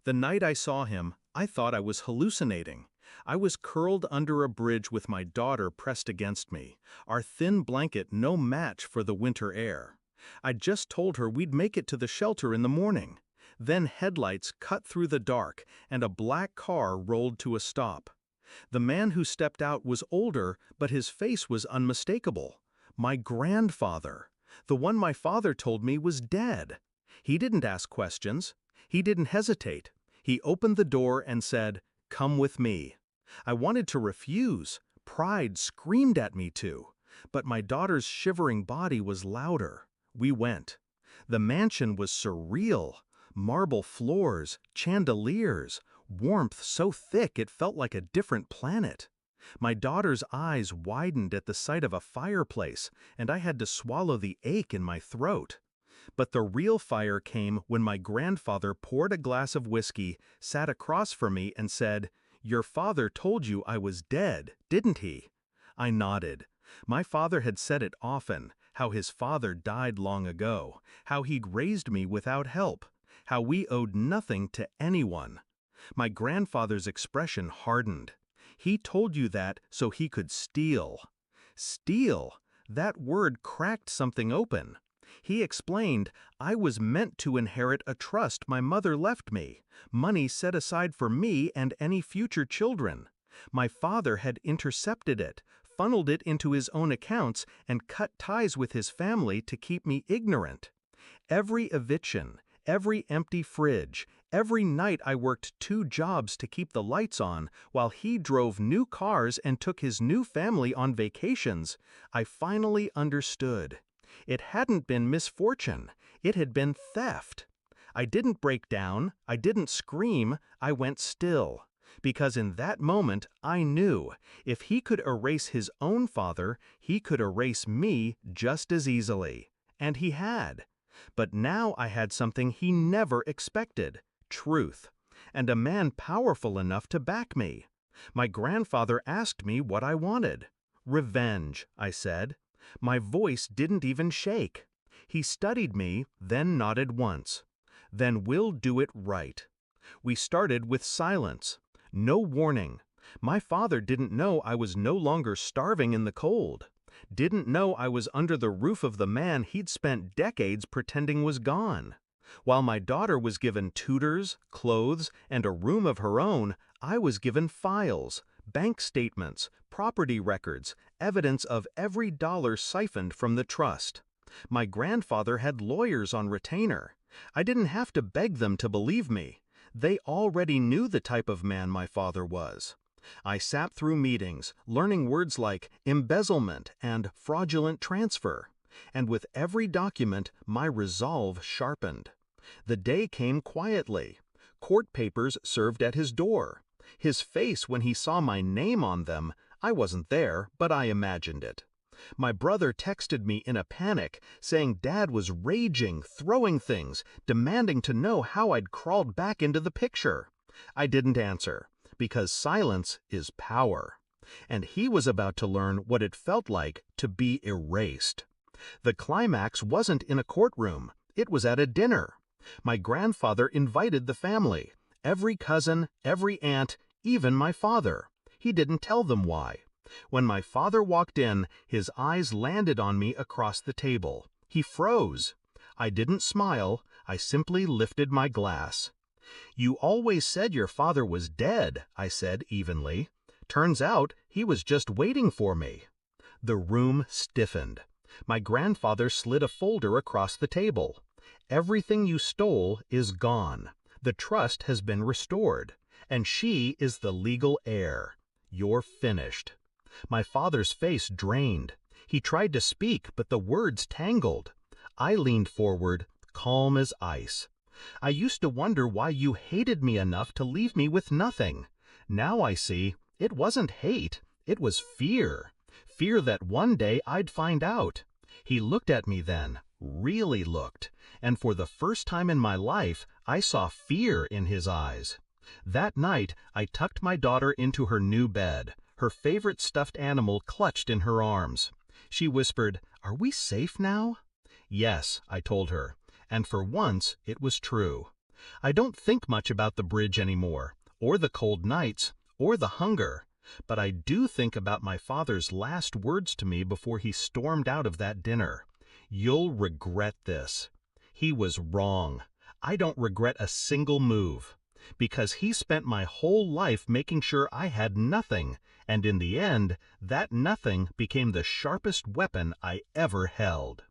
The night I saw him, I thought I was hallucinating. I was curled under a bridge with my daughter pressed against me, our thin blanket no match for the winter air. I'd just told her we'd make it to the shelter in the morning. Then headlights cut through the dark, and a black car rolled to a stop. The man who stepped out was older, but his face was unmistakable. My grandfather. The one my father told me was dead. He didn't ask questions. He didn't hesitate. He opened the door and said, "Come with me." I wanted to refuse. Pride screamed at me to. But my daughter's shivering body was louder. We went. The mansion was surreal. Marble floors, chandeliers, warmth so thick it felt like a different planet. My daughter's eyes widened at the sight of a fireplace, and I had to swallow the ache in my throat. But the real fire came when my grandfather poured a glass of whiskey, sat across from me, and said, "Your father told you I was dead, didn't he?" I nodded. My father had said it often, how his father died long ago, how he'd raised me without help, how we owed nothing to anyone. My grandfather's expression hardened. He told you that so he could steal. Steal? That word cracked something open. He explained, I was meant to inherit a trust my mother left me, money set aside for me and any future children. My father had intercepted it, funneled it into his own accounts, and cut ties with his family to keep me ignorant. Every eviction, every empty fridge, every night I worked 2 jobs to keep the lights on, while he drove new cars and took his new family on vacations, I finally understood. It hadn't been misfortune, it had been theft. I didn't break down, I didn't scream, I went still. Because in that moment I knew, if he could erase his own father, he could erase me just as easily. And he had. But now I had something he never expected, truth, and a man powerful enough to back me. My grandfather asked me what I wanted. Revenge, I said. My voice didn't even shake. He studied me, then nodded once. Then we'll do it right. We started with silence. No warning. My father didn't know I was no longer starving in the cold. Didn't know I was under the roof of the man he'd spent decades pretending was gone. While my daughter was given tutors, clothes, and a room of her own, I was given files, bank statements, property records, evidence of every dollar siphoned from the trust. My grandfather had lawyers on retainer. I didn't have to beg them to believe me. They already knew the type of man my father was. I sat through meetings, learning words like embezzlement and fraudulent transfer. And with every document, my resolve sharpened. The day came quietly. Court papers served at his door. His face when he saw my name on them, I wasn't there, but I imagined it. My brother texted me in a panic, saying Dad was raging, throwing things, demanding to know how I'd crawled back into the picture. I didn't answer, because silence is power. And he was about to learn what it felt like to be erased. The climax wasn't in a courtroom, it was at a dinner. My grandfather invited the family, every cousin, every aunt, even my father. He didn't tell them why. When my father walked in, his eyes landed on me across the table. He froze. I didn't smile, I simply lifted my glass. "You always said your father was dead," I said evenly. "Turns out he was just waiting for me." The room stiffened. My grandfather slid a folder across the table. "Everything you stole is gone. The trust has been restored, and she is the legal heir. You're finished." My father's face drained. He tried to speak, but the words tangled. I leaned forward, calm as ice. "I used to wonder why you hated me enough to leave me with nothing. Now I see, it wasn't hate, it was fear. Fear that one day I'd find out." He looked at me then, really looked, and for the first time in my life, I saw fear in his eyes. That night, I tucked my daughter into her new bed, her favorite stuffed animal clutched in her arms. She whispered, "Are we safe now?" "Yes," I told her, and for once it was true. I don't think much about the bridge anymore, or the cold nights, or the hunger, but I do think about my father's last words to me before he stormed out of that dinner. "You'll regret this." He was wrong. I don't regret a single move, because he spent my whole life making sure I had nothing, and in the end, that nothing became the sharpest weapon I ever held.